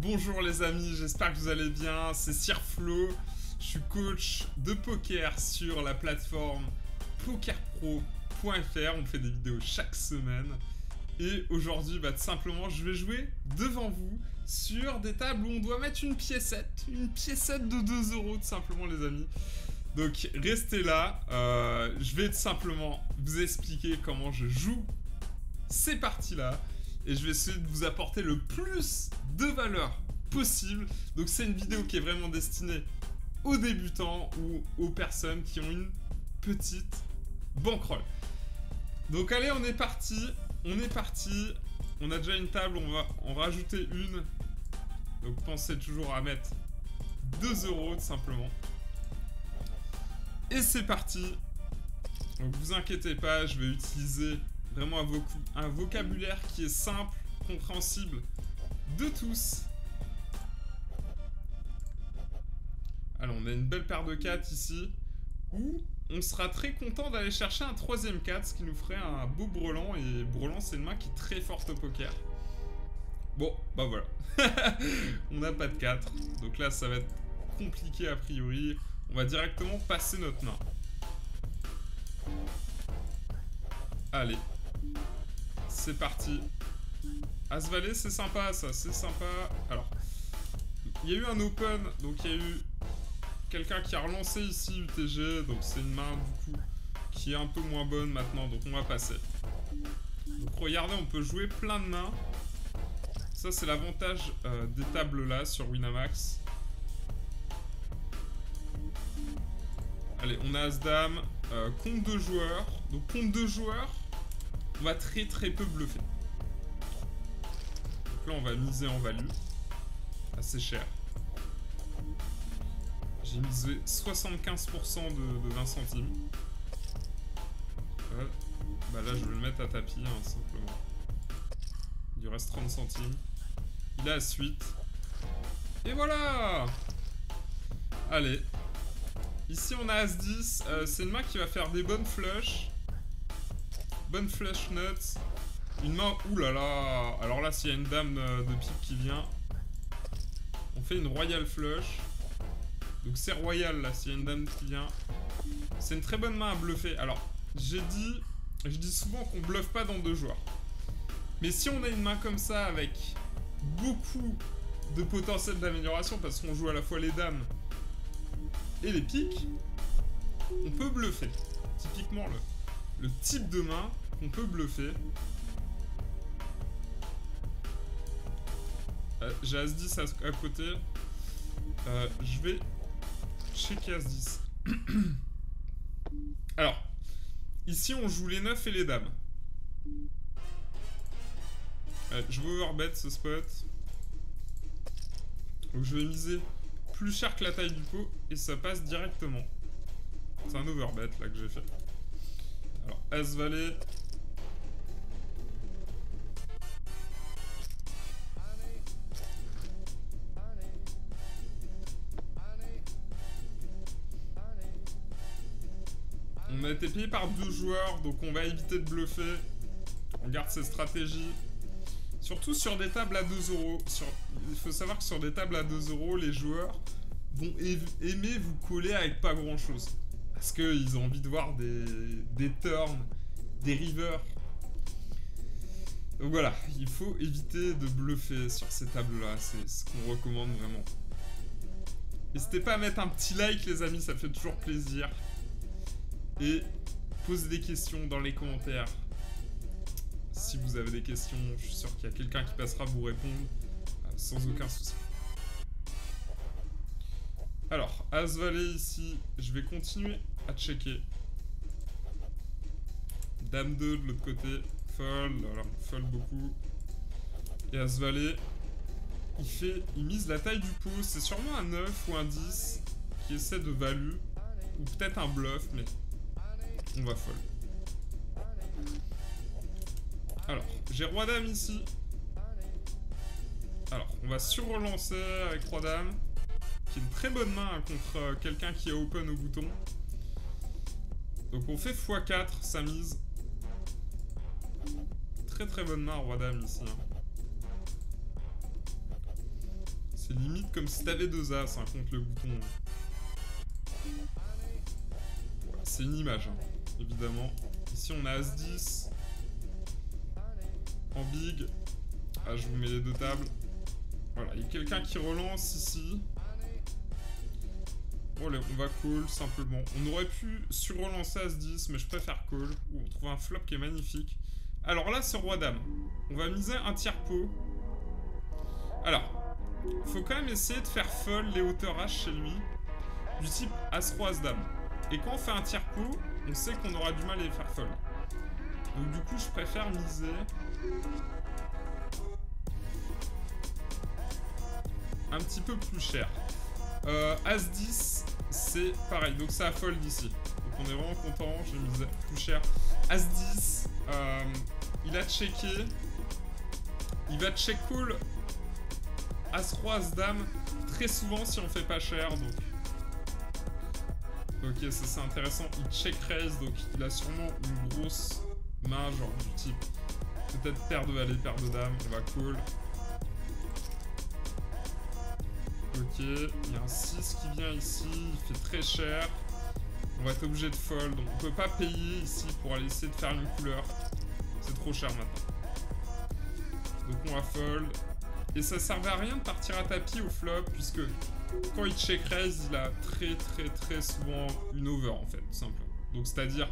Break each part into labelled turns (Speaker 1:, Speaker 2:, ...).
Speaker 1: Bonjour les amis, j'espère que vous allez bien, c'est Sir Flo, je suis coach de poker sur la plateforme pokerpro.fr, on fait des vidéos chaque semaine. Et aujourd'hui, tout simplement, je vais jouer devant vous sur des tables où on doit mettre une piécette de 2 euros tout simplement les amis. Donc restez là, je vais tout simplement vous expliquer comment je joue ces parties-là. Et je vais essayer de vous apporter le plus de valeur possible. Donc c'est une vidéo qui est vraiment destinée aux débutants ou aux personnes qui ont une petite bankroll. Donc allez, on est parti. On a déjà une table, on va en rajouter une. Donc pensez toujours à mettre 2 euros tout simplement. Et c'est parti. Donc vous inquiétez pas, je vais utiliser vraiment un vocabulaire qui est simple, compréhensible de tous. Alors on a une belle paire de 4 ici, où on sera très content d'aller chercher un troisième 4, ce qui nous ferait un beau brelan, et brelan c'est une main qui est très forte au poker. Bon, bah voilà. On n'a pas de 4, donc là ça va être compliqué a priori. On va directement passer notre main. Allez. C'est parti. As-valet, c'est sympa ça, c'est sympa. Alors, il y a eu un open, donc il y a eu quelqu'un qui a relancé ici UTG, donc c'est une main du coup qui est un peu moins bonne maintenant, donc on va passer. Donc regardez, on peut jouer plein de mains. Ça c'est l'avantage des tables là sur Winamax. Allez, on a As-Dame, compte de joueurs. Donc compte de joueurs, on va très peu bluffer. Donc là on va miser en value. Assez cher. J'ai misé 75% de 20 centimes. Bah là je vais le mettre à tapis hein, simplement. Il lui reste 30 centimes. Il a la suite. Et voilà. Allez. Ici on a As-10, c'est une main qui va faire des bonnes flushs. Bonne flush nuts. Une main, oulala. Alors là s'il y a une dame de pique qui vient, on fait une royale flush. Donc c'est royal là s'il y a une dame qui vient. C'est une très bonne main à bluffer. Alors je dis souvent qu'on bluffe pas dans 2 joueurs. Mais si on a une main comme ça avec beaucoup de potentiel d'amélioration, parce qu'on joue à la fois les dames et les piques, on peut bluffer. Typiquement le type de main qu'on peut bluffer. J'ai As-10 à côté. Je vais checker As-10. Alors, ici on joue les 9 et les dames. Je vais overbet ce spot. Donc je vais miser plus cher que la taille du pot et ça passe directement. C'est un overbet là que j'ai fait. Alors As-Valet. On a été payé par 2 joueurs, donc on va éviter de bluffer. On garde ses stratégies. Surtout sur des tables à 2 euros. Il faut savoir que sur des tables à 2 euros, les joueurs vont aimer vous coller avec pas grand chose. Parce qu'ils ont envie de voir des turns, des rivers. Donc voilà, il faut éviter de bluffer sur ces tables-là. C'est ce qu'on recommande vraiment. N'hésitez pas à mettre un petit like les amis, ça fait toujours plaisir. Et posez des questions dans les commentaires. Si vous avez des questions, je suis sûr qu'il y a quelqu'un qui passera vous répondre sans aucun souci. Alors, As-Valet ici, je vais continuer à checker. Dame 2 de l'autre côté, fold, alors fold beaucoup. Et As-Valet, il mise la taille du pot, c'est sûrement un 9 ou un 10 qui essaie de value, ou peut-être un bluff, mais on va fold. Alors, j'ai Roi-Dame ici. Alors, on va sur-relancer avec Roi-Dame, qui est une très bonne main hein, contre quelqu'un qui est open au bouton. Donc on fait x4 sa mise. Très bonne main Roi-Dame ici. Hein. C'est limite comme si t'avais 2 As hein, contre le bouton. Voilà, c'est une image, hein, évidemment. Ici, on a As-10. En big. Ah, je vous mets les 2 tables. Voilà, il y a quelqu'un qui relance ici. Bon, allez, on va call, simplement. On aurait pu sur-relancer As-10, mais je préfère call. Ouh, on trouve un flop qui est magnifique. Alors là, c'est Roi-Dame. On va miser un tiers pot. Alors, faut quand même essayer de faire fold les hauteurs H chez lui. Du type As-Roi, As-Dame. Et quand on fait un tiers pot, on sait qu'on aura du mal à les faire fold. Donc du coup, je préfère miser... un petit peu plus cher. As-10, c'est pareil. Donc ça a fold ici. Donc on est vraiment content. Je vais miser plus cher. As-10, il a checké. Il va check call As-Roi, As-Dame très souvent si on fait pas cher. Donc ok, ça c'est intéressant. Il check raise, donc il a sûrement une grosse main, genre du type peut-être paire de valet, paire de dame. On va call. Ok, il y a un 6 qui vient ici, il fait très cher. On va être obligé de fold, donc on peut pas payer ici pour aller essayer de faire une couleur. C'est trop cher maintenant. Donc on va fold. Et ça servait à rien de partir à tapis au flop, puisque quand il check raise, il a très souvent une over en fait, tout simplement. Donc c'est-à-dire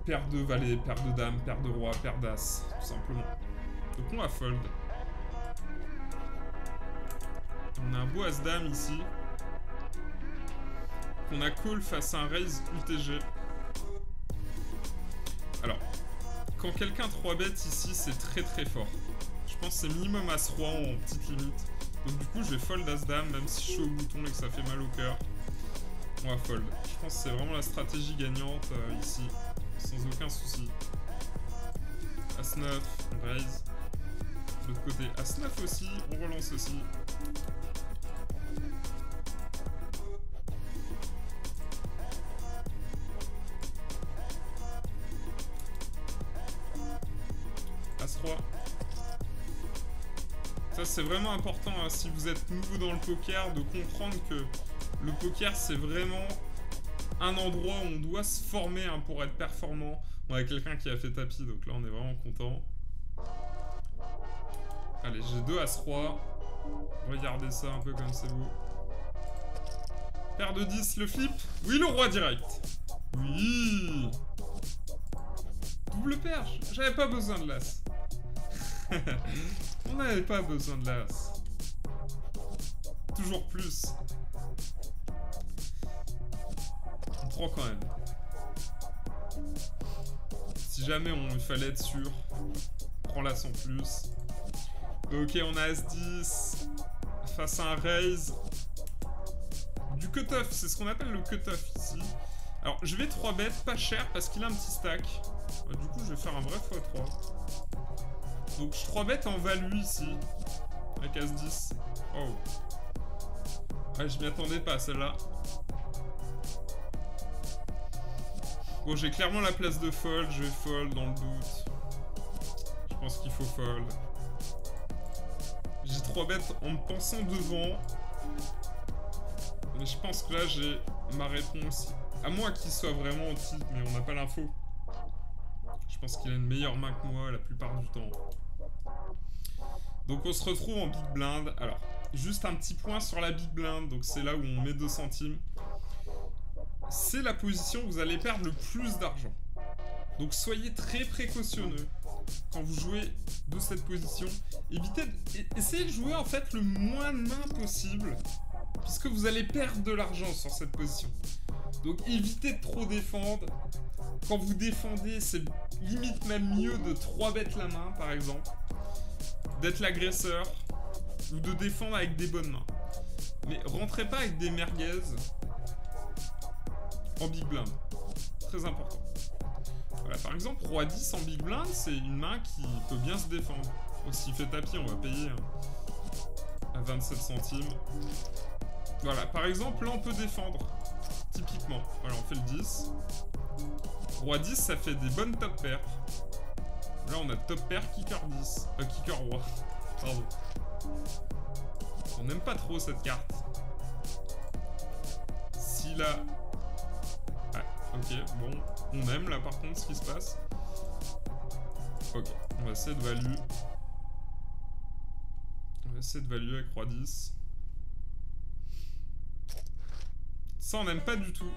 Speaker 1: paire de valet, paire de dame, paire de roi, paire d'as, tout simplement. Donc on va fold. On a un beau As-Dame ici. On a call face à un raise UTG. Alors, quand quelqu'un 3-bet ici, c'est très fort. Je pense que c'est minimum As-Roi en petite limite. Donc du coup, je vais fold As-Dame, même si je suis au bouton et que ça fait mal au cœur. On va fold. Je pense que c'est vraiment la stratégie gagnante ici. Sans aucun souci. As-9, on raise. De l'autre côté, As-9 aussi, on relance aussi. As-Roi. Ça c'est vraiment important hein, si vous êtes nouveau dans le poker de comprendre que le poker c'est vraiment un endroit où on doit se former hein, pour être performant. On a quelqu'un qui a fait tapis donc là on est vraiment content. Allez, j'ai 2 As-Roi. Regardez ça un peu comme c'est beau. Paire de 10, le flip. Oui, le roi direct. Oui. Double paire, j'avais pas besoin de l'as. On n'avait pas besoin de l'as. Toujours plus. On prend quand même. Si jamais il fallait être sûr, on prend l'as en plus. Ok, on a As-10 face à un raise. Du cut-off, c'est ce qu'on appelle le cut-off ici. Alors, je vais 3-bet, pas cher, parce qu'il a un petit stack. Du coup, je vais faire un vrai x3. Donc, je 3-bet en value ici. Avec As-10. Oh. Ouais, je m'y attendais pas, celle-là. Bon, j'ai clairement la place de fold. Je vais fold dans le doute. Je pense qu'il faut fold. J'ai 3-bet en me pensant devant. Mais je pense que là, j'ai ma réponse. À moins qu'il soit vraiment au titre, mais on n'a pas l'info. Je pense qu'il a une meilleure main que moi la plupart du temps. Donc on se retrouve en big blind. Alors, juste un petit point sur la big blind. Donc c'est là où on met 2 centimes. C'est la position où vous allez perdre le plus d'argent. Donc soyez très précautionneux quand vous jouez de cette position. Essayez de jouer en fait le moins de mains possible, puisque vous allez perdre de l'argent sur cette position. Donc évitez de trop défendre. Quand vous défendez, c'est limite même mieux de 3-bet la main, par exemple. D'être l'agresseur. Ou de défendre avec des bonnes mains. Mais rentrez pas avec des merguez en big blind. Très important. Voilà, par exemple, Roi 10 en big blind, c'est une main qui peut bien se défendre. Donc s'il fait tapis, on va payer à 27 centimes. Voilà, par exemple, là on peut défendre. Typiquement. Voilà, on fait le 10. Roi 10, ça fait des bonnes top pairs. Là, on a top pair, kicker 10. Kicker roi. Pardon. On n'aime pas trop cette carte. Si là... Ouais, ok, bon. On aime là par contre ce qui se passe. Ok, on va essayer de value. On va essayer de value avec roi 10. Ça on n'aime pas du tout.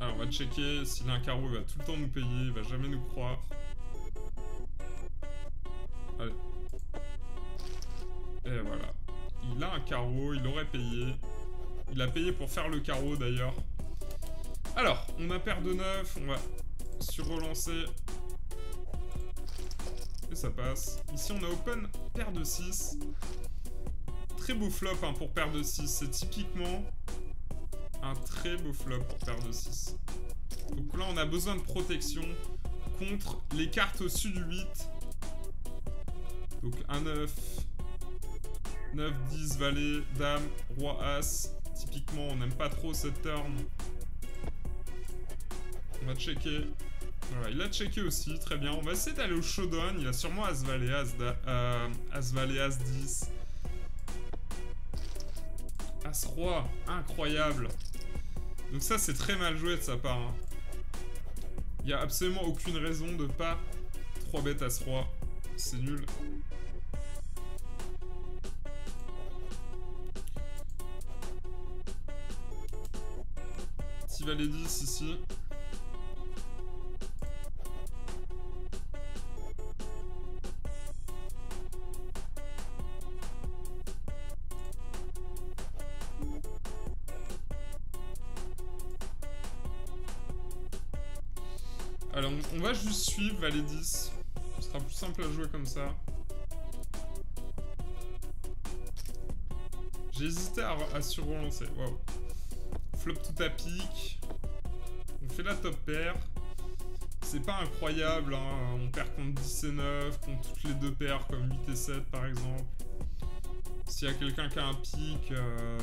Speaker 1: Alors on va checker. S'il a un carreau, il va tout le temps nous payer. Il va jamais nous croire. Allez. Et voilà. Il a un carreau, il aurait payé. Il a payé pour faire le carreau d'ailleurs. Alors, on a paire de 9, on va sur-relancer. Et ça passe. Ici, on a open paire de 6. Très beau flop hein, pour paire de 6. C'est typiquement un très beau flop pour paire de 6. Donc là, on a besoin de protection contre les cartes au-dessus du 8. Donc un 9. 9, 10, valet, dame, roi, as. Typiquement, on n'aime pas trop cette turn. On va checker. Voilà, il a checké aussi, très bien. On va essayer d'aller au showdown. Il a sûrement as, valet, as, valet, as, 10. As, roi, incroyable. Donc ça, c'est très mal joué de sa part. Hein. Il n'y a absolument aucune raison de pas 3 bêtes as, roi. C'est nul. Petit valet 10 ici. Alors on va juste suivre valet 10. Ce sera plus simple à jouer comme ça. J'ai hésité à sur-relancer. Waouh. Flop tout à pique. On fait la top paire. C'est pas incroyable, hein. On perd contre 10 et 9, contre toutes les deux paires comme 8 et 7 par exemple. S'il y a quelqu'un qui a un pique,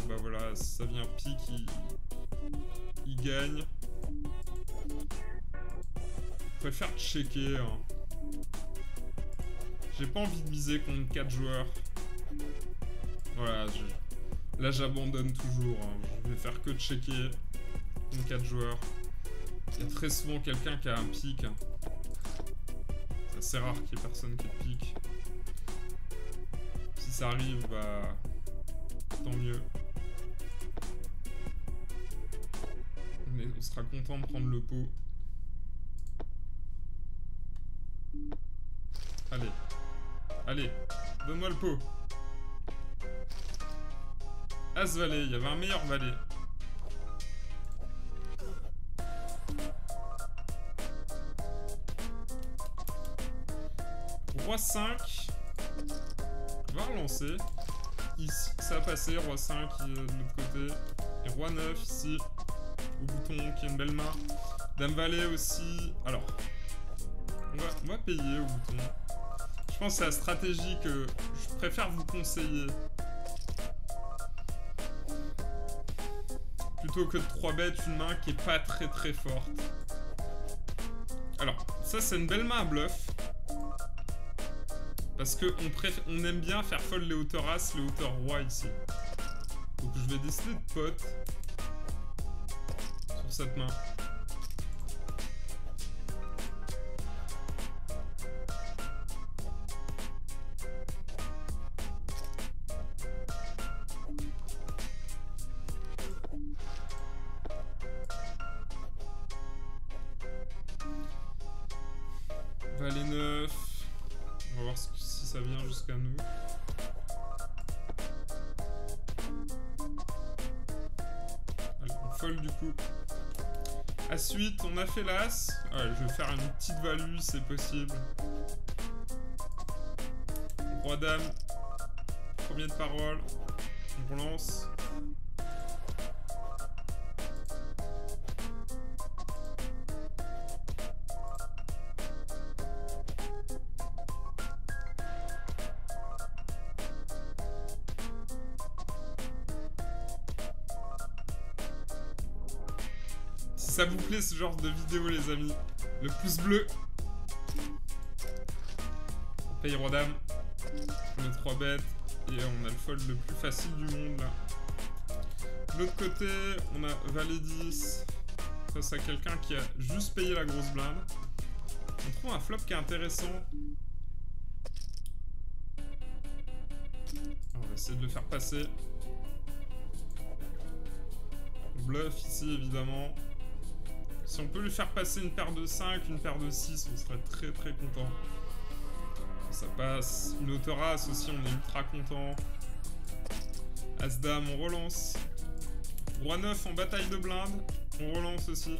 Speaker 1: bah voilà, si ça vient pique, il gagne. Je préfère checker. Hein. J'ai pas envie de miser contre 4 joueurs. Voilà, là j'abandonne toujours. Hein. Je vais faire que checker contre 4 joueurs. Il y a très souvent quelqu'un qui a un pique. Hein. C'est assez rare qu'il y ait personne qui ait pique. Si ça arrive, bah... tant mieux. On sera content de prendre le pot. Allez. Allez, donne-moi le pot. As valet, il y avait un meilleur valet. Roi 5. On va relancer. Ici, ça a passé. Roi 5 de l'autre côté. Et Roi 9 ici. Au bouton, qui a une belle main. Dame valet aussi. Alors, on va payer au bouton. Je pense que c'est la stratégie que je préfère vous conseiller. Plutôt que de 3 bêtes, une main qui est pas très très forte. Alors, ça c'est une belle main à bluff. Parce que on aime bien faire fold les hauteurs as, les hauteurs roi ici. Donc je vais décider de pot sur cette main. Valet 9. On va voir si ça vient jusqu'à nous. Allez, on fold du coup. À suite, on a fait l'as. Allez, je vais faire une petite value, c'est possible. Roi dame. Premier de parole. On relance. Si ça vous plaît ce genre de vidéo les amis, le pouce bleu. On paye roi dame. On met 3 bêtes. Et on a le fold le plus facile du monde là. De l'autre côté, on a valet 10 face à quelqu'un qui a juste payé la grosse blinde. On trouve un flop qui est intéressant. On va essayer de le faire passer. Bluff ici évidemment. Si on peut lui faire passer une paire de 5, une paire de 6, on serait très très content. Ça passe. Une hauteur as aussi, on est ultra content. As-Dame, on relance. Roi 9 en bataille de blinde, on relance aussi.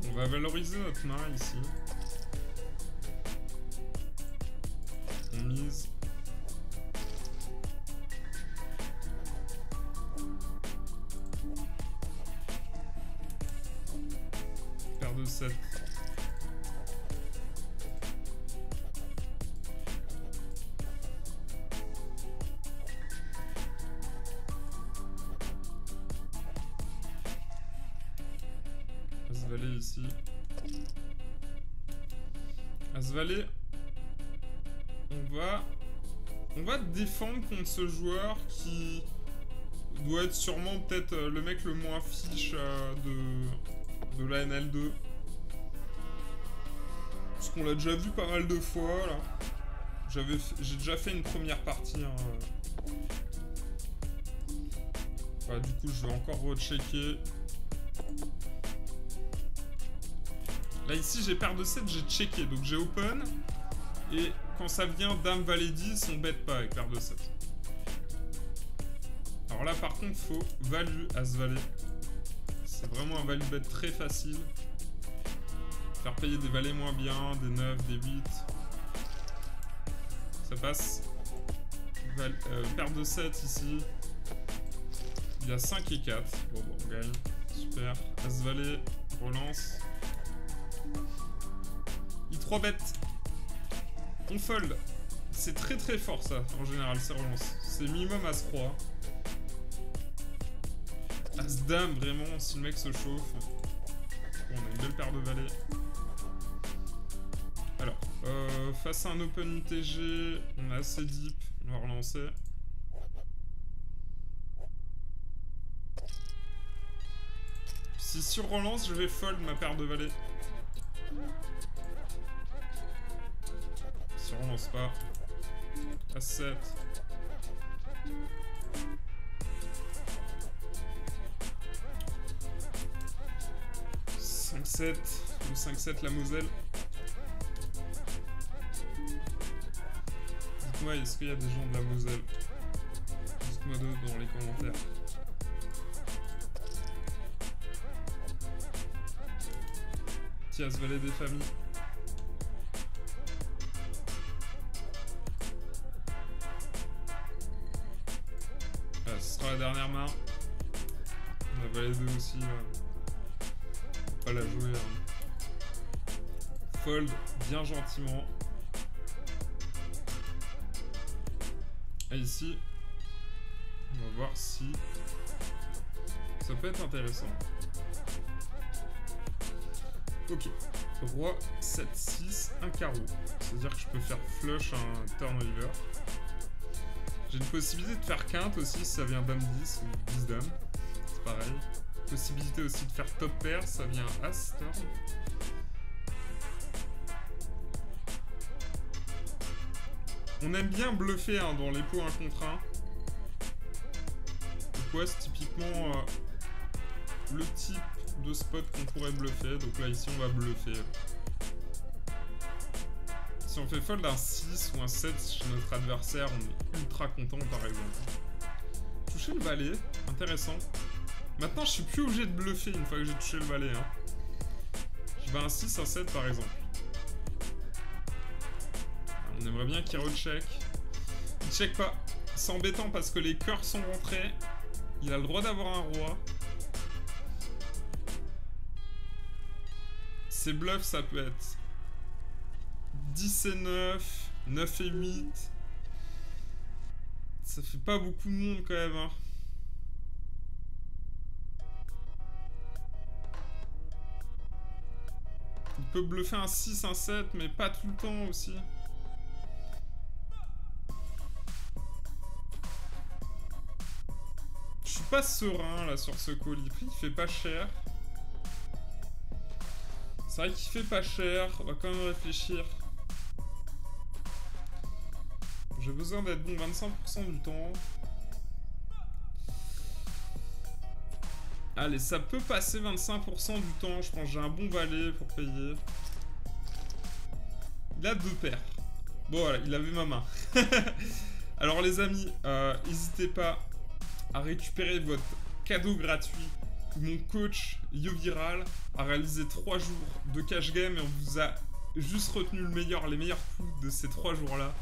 Speaker 1: On va valoriser notre main ici. On mise. Paire de 7. As-Valet ici. As-Valet. On va défendre contre ce joueur qui doit être sûrement peut-être le mec le moins fiche de la NL2. Parce qu'on l'a déjà vu pas mal de fois là. J'ai déjà fait une première partie. Hein. Ouais, du coup, je vais encore rechecker. Là, ici, j'ai paire de 7, j'ai checké. Donc, j'ai open. Et quand ça vient Dame Valet 10, on bête pas avec paire de 7. Alors là, par contre, faut value As-Valet. C'est vraiment un value bet très facile. Faire payer des valets moins bien, des 9, des 8. Ça passe. Paire de 7 ici. Il y a 5 et 4. Bon, on gagne. Super. As-Valet, relance. I3 bet. On fold. C'est très très fort ça, en général, ces relances. C'est minimum As-3. As-Dame, vraiment, si le mec se chauffe. Bon, on a une belle paire de valets. Alors, face à un open UTG, on a assez deep. On va relancer. Si sur relance, je vais fold ma paire de valets. Si on relance pas. As-7. Ou 5-7 la Moselle. Dites-moi, est-ce qu'il y a des gens de la Moselle? Dites-moi dans les commentaires. Tiens, As-Valet des familles. Ah, ce sera la dernière main. On a Valet 2 aussi. Pas la jouer. Hein. Fold bien gentiment. Et ici, on va voir si ça peut être intéressant. Ok. Roi 7-6, un carreau. C'est-à-dire que je peux faire flush un turn river. J'ai une possibilité de faire quinte aussi si ça vient dame 10 ou 10 dame. C'est pareil. Possibilité aussi de faire top pair, ça vient as turn. On aime bien bluffer hein, dans les pots 1 contre 1. Donc ouais, c'est typiquement le type de spot qu'on pourrait bluffer. Donc là ici on va bluffer. Si on fait fold un 6 ou un 7 chez notre adversaire, on est ultra content par exemple. Toucher le valet, intéressant. Maintenant je suis plus obligé de bluffer une fois que j'ai touché le valet. Hein. Je vais un 6, un 7 par exemple. On aimerait bien qu'il recheck. Il check pas. C'est embêtant parce que les cœurs sont rentrés. Il a le droit d'avoir un roi. Ces bluffs, ça peut être 10 et 9, 9 et 8. Ça fait pas beaucoup de monde quand même, hein. Il peut bluffer un 6, un 7, mais pas tout le temps aussi. Je suis pas serein là sur ce colibri, il fait pas cher. C'est vrai qu'il fait pas cher, on va quand même réfléchir. J'ai besoin d'être bon 25% du temps. Allez, ça peut passer 25% du temps, je pense que j'ai un bon valet pour payer. Il a 2 paires. Bon voilà, il avait ma main. Alors les amis, n'hésitez pas à récupérer votre cadeau gratuit. Mon coach YoViral a réalisé 3 jours de cash game et on vous a juste retenu les meilleurs coups de ces 3 jours-là.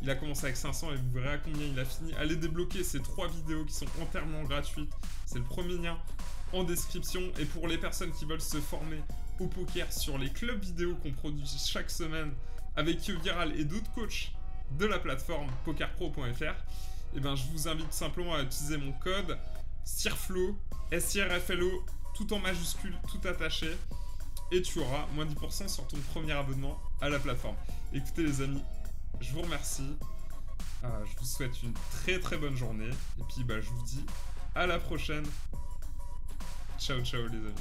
Speaker 1: Il a commencé avec 500 et vous verrez à combien il a fini. Allez débloquer ces 3 vidéos qui sont entièrement gratuites. C'est le premier lien en description. Et pour les personnes qui veulent se former au poker sur les clubs vidéo qu'on produit chaque semaine avec YoViral et d'autres coachs de la plateforme pokerpro.fr, et ben je vous invite simplement à utiliser mon code SIRFLO, SIRFLO, tout en majuscule, tout attaché, et tu auras moins 10% sur ton premier abonnement à la plateforme. Écoutez les amis, je vous remercie, je vous souhaite une très très bonne journée, et puis bah, je vous dis à la prochaine. Ciao ciao les amis.